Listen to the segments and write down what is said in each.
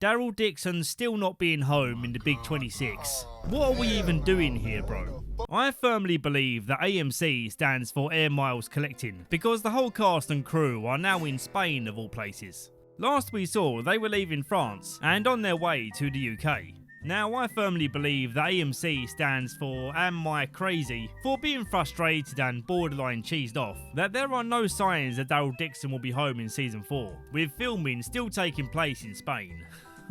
Daryl Dixon still not being home in the Big 26. What are we even doing here, bro? I firmly believe that AMC stands for Air Miles Collecting, because the whole cast and crew are now in Spain of all places. Last we saw, they were leaving France and on their way to the UK. Now, I firmly believe that AMC stands for Am I Crazy, for being frustrated and borderline cheesed off that there are no signs that Daryl Dixon will be home in Season 4, with filming still taking place in Spain.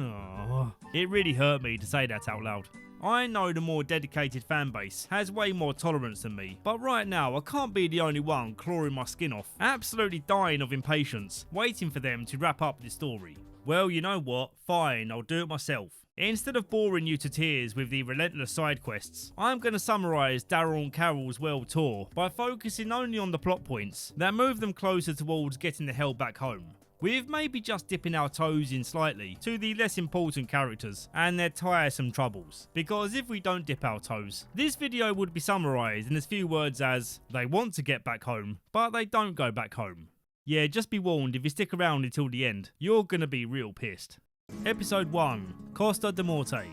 Oh, it really hurt me to say that out loud. I know the more dedicated fan base has way more tolerance than me, but right now I can't be the only one clawing my skin off, absolutely dying of impatience, waiting for them to wrap up this story. Well, you know what? Fine, I'll do it myself. Instead of boring you to tears with the relentless side quests, I'm going to summarise Daryl and Carol's world tour by focusing only on the plot points that move them closer towards getting the hell back home, with maybe just dipping our toes in slightly to the less important characters and their tiresome troubles. Because if we don't dip our toes, this video would be summarised in as few words as, they want to get back home, but they don't go back home. Yeah, just be warned, if you stick around until the end, you're gonna be real pissed. Episode 1, Costa de Morte.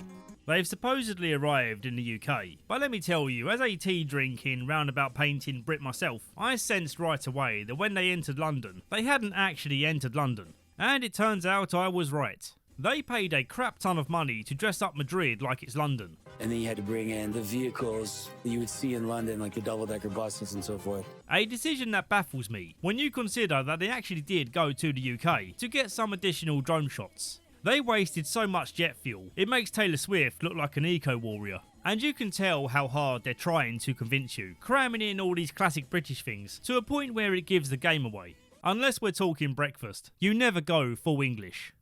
They've supposedly arrived in the UK, but let me tell you, as a tea drinking, roundabout painting Brit myself, I sensed right away that when they entered London, they hadn't actually entered London. And it turns out I was right. They paid a crap ton of money to dress up Madrid like it's London. And then you had to bring in the vehicles that you would see in London, like the double-decker buses and so forth. A decision that baffles me, when you consider that they actually did go to the UK to get some additional drone shots. They wasted so much jet fuel, it makes Taylor Swift look like an eco-warrior. And you can tell how hard they're trying to convince you, cramming in all these classic British things, to a point where it gives the game away. Unless we're talking breakfast, you never go full English.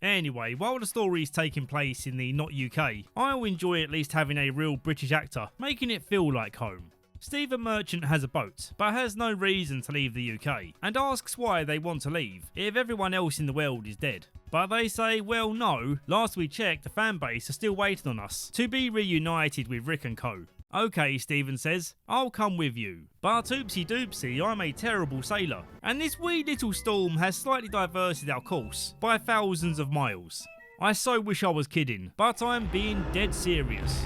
Anyway, while the story is taking place in the not UK, I'll enjoy at least having a real British actor, making it feel like home. Stephen Merchant has a boat, but has no reason to leave the UK, and asks why they want to leave, if everyone else in the world is dead. But they say, well no, last we checked the fanbase are still waiting on us to be reunited with Rick and co. Okay, Stephen says, I'll come with you. But oopsie doopsie, I'm a terrible sailor, and this wee little storm has slightly diverted our course by thousands of miles. I so wish I was kidding, but I'm being dead serious.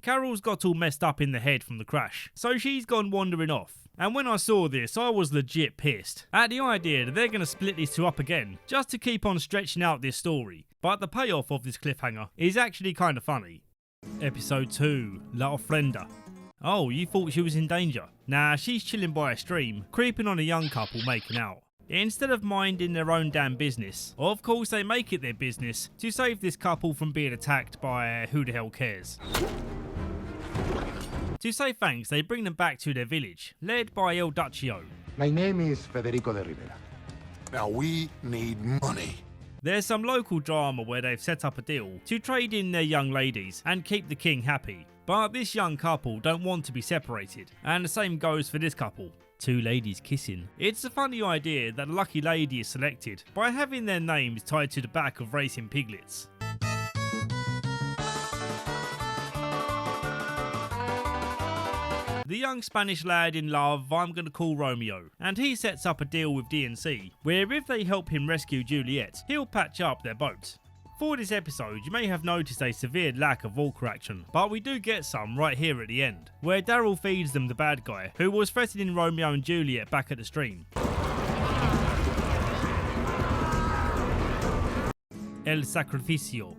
Carol's got all messed up in the head from the crash, so she's gone wandering off. And when I saw this, I was legit pissed at the idea that they're going to split these two up again, just to keep on stretching out this story. But the payoff of this cliffhanger is actually kind of funny. Episode 2, La Ofrenda. Oh, you thought she was in danger? Nah, she's chilling by a stream, creeping on a young couple making out. Instead of minding their own damn business, of course they make it their business to save this couple from being attacked by who the hell cares. To say thanks, they bring them back to their village, led by El Duccio. My name is Federico de Rivera. Now we need money. There's some local drama where they've set up a deal to trade in their young ladies and keep the king happy. But this young couple don't want to be separated, and the same goes for this couple. Two ladies kissing. It's a funny idea that a lucky lady is selected by having their names tied to the back of racing piglets. The young Spanish lad in love I'm going to call Romeo, and he sets up a deal with DNC, where if they help him rescue Juliet, he'll patch up their boat. For this episode, you may have noticed a severe lack of Walker action, but we do get some right here at the end, where Daryl feeds them the bad guy, who was threatening Romeo and Juliet back at the stream. El Sacrificio.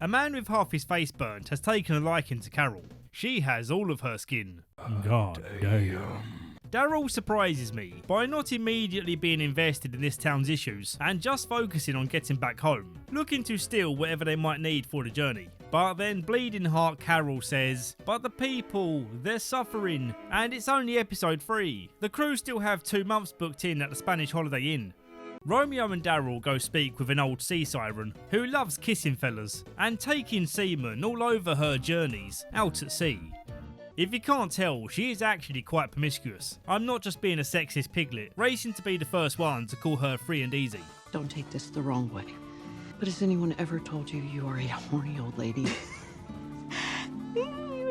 A man with half his face burnt has taken a liking to Carol. She has all of her skin. God damn. Daryl surprises me by not immediately being invested in this town's issues and just focusing on getting back home, looking to steal whatever they might need for the journey. But then bleeding heart Carol says, but the people, they're suffering, and it's only episode 3. The crew still have 2 months booked in at the Spanish Holiday Inn. Romeo and Daryl go speak with an old sea siren who loves kissing fellas and taking seamen all over her journeys out at sea. If you can't tell, she is actually quite promiscuous. I'm not just being a sexist piglet, racing to be the first one to call her free and easy. Don't take this the wrong way, but has anyone ever told you you are a horny old lady?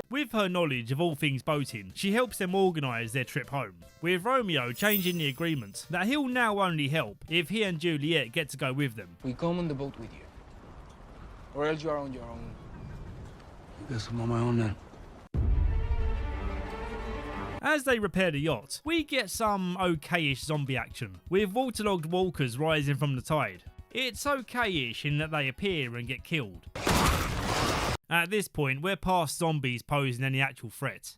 With her knowledge of all things boating, she helps them organise their trip home, with Romeo changing the agreement that he'll now only help if he and Juliet get to go with them. We come on the boat with you. Or else you are on your own. I guess I'm on my own then. As they repair the yacht, we get some okayish zombie action, with waterlogged walkers rising from the tide. It's okayish in that they appear and get killed. At this point, we're past zombies posing any actual threat.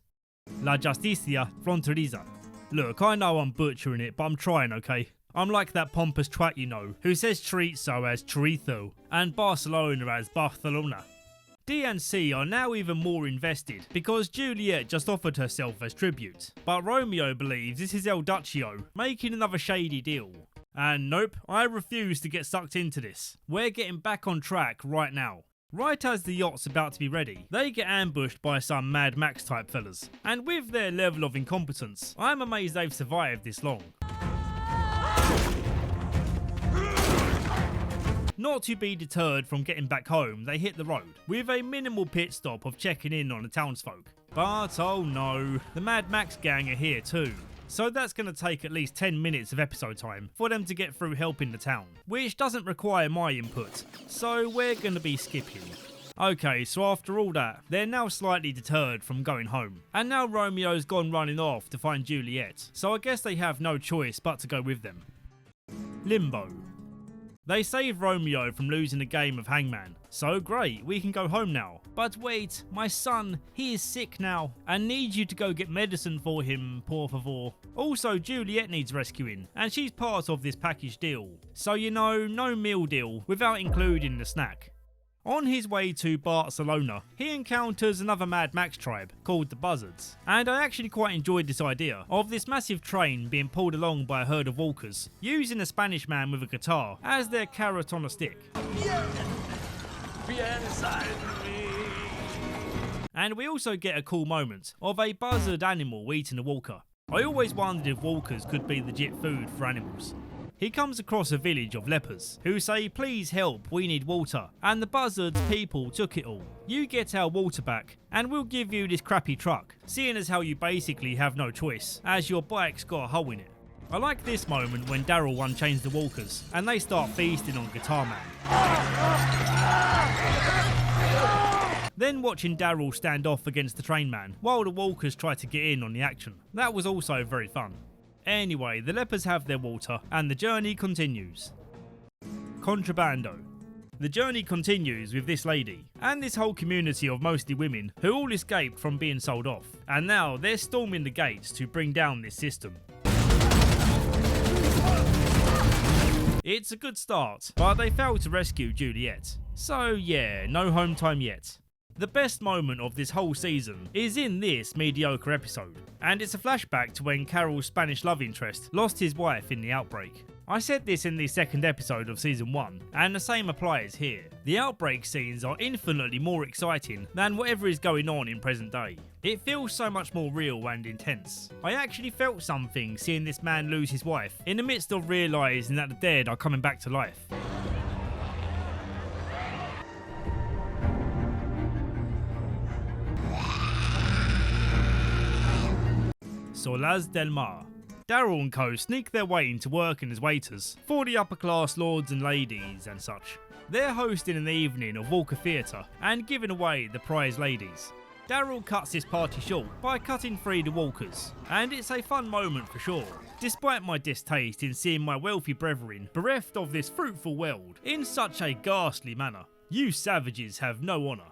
La Justicia Fronteriza. Look, I know I'm butchering it, but I'm trying, okay? I'm like that pompous twat you know, who says chorizo as chorizo, and Barcelona as Barcelona. D and C are now even more invested because Juliet just offered herself as tribute, but Romeo believes this is El Duccio making another shady deal. And nope, I refuse to get sucked into this. We're getting back on track right now. Right as the yacht's about to be ready, they get ambushed by some Mad Max type fellas, and with their level of incompetence, I'm amazed they've survived this long. Not to be deterred from getting back home, they hit the road, with a minimal pit stop of checking in on the townsfolk. But oh no, the Mad Max gang are here too. So that's going to take at least 10 minutes of episode time for them to get through helping the town, which doesn't require my input, so we're going to be skipping. Okay, so after all that, they're now slightly deterred from going home, and now Romeo's gone running off to find Juliet, so I guess they have no choice but to go with them. Limbo. They save Romeo from losing the game of Hangman, so great, we can go home now. But wait, my son, he is sick now, and needs you to go get medicine for him, por favor. Also, Juliet needs rescuing, and she's part of this package deal, so you know, no meal deal without including the snack. On his way to Barcelona, he encounters another Mad Max tribe called the Buzzards, and I actually quite enjoyed this idea of this massive train being pulled along by a herd of walkers, using a Spanish man with a guitar as their carrot on a stick. And we also get a cool moment of a buzzard animal eating a walker. I always wondered if walkers could be legit food for animals. He comes across a village of lepers, who say please help, we need water, and the buzzard's people took it all. You get our water back, and we'll give you this crappy truck, seeing as how you basically have no choice, as your bike's got a hole in it. I like this moment when Daryl unchains the walkers, and they start feasting on Guitar Man. Then watching Daryl stand off against the train man, while the walkers try to get in on the action. That was also very fun. Anyway, the lepers have their water, and the journey continues. Contrabando. The journey continues with this lady, and this whole community of mostly women, who all escaped from being sold off, and now they're storming the gates to bring down this system. It's a good start, but they failed to rescue Juliet. So yeah, no home time yet. The best moment of this whole season is in this mediocre episode, and it's a flashback to when Carol's Spanish love interest lost his wife in the outbreak. I said this in the second episode of season 1, and the same applies here. The outbreak scenes are infinitely more exciting than whatever is going on in present day. It feels so much more real and intense. I actually felt something seeing this man lose his wife in the midst of realising that the dead are coming back to life. Solaz del Mar. Daryl and co sneak their way into working as waiters for the upper class lords and ladies and such. They're hosting an evening of Walker Theatre and giving away the prize ladies. Daryl cuts this party short by cutting free the walkers, and it's a fun moment for sure, despite my distaste in seeing my wealthy brethren bereft of this fruitful world in such a ghastly manner. You savages have no honour.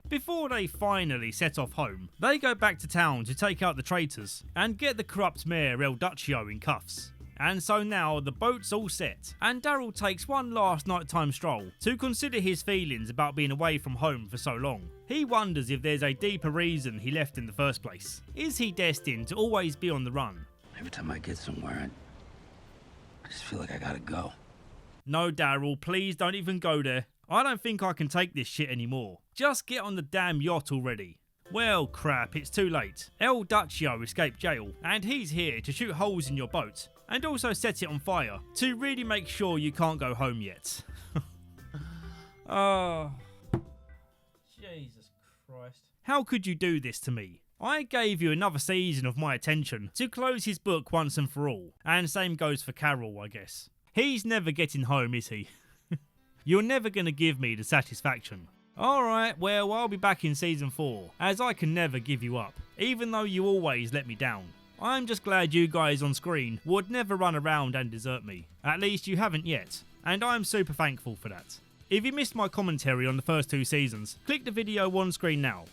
Before they finally set off home, they go back to town to take out the traitors and get the corrupt mayor El Duccio in cuffs. And so now the boat's all set, and Daryl takes one last nighttime stroll to consider his feelings about being away from home for so long. He wonders if there's a deeper reason he left in the first place. Is he destined to always be on the run? Every time I get somewhere, I just feel like I gotta go. No, Daryl, please don't even go there. I don't think I can take this shit anymore. Just get on the damn yacht already. Well, crap, it's too late. El Duccio escaped jail, and he's here to shoot holes in your boat, and also set it on fire, to really make sure you can't go home yet. Oh, Jesus Christ. How could you do this to me? I gave you another season of my attention to close his book once and for all, and same goes for Carol, I guess. He's never getting home, is he? You're never going to give me the satisfaction. Alright, well, I'll be back in season 4, as I can never give you up, even though you always let me down. I'm just glad you guys on screen would never run around and desert me. At least you haven't yet, and I'm super thankful for that. If you missed my commentary on the first 2 seasons, click the video on screen now.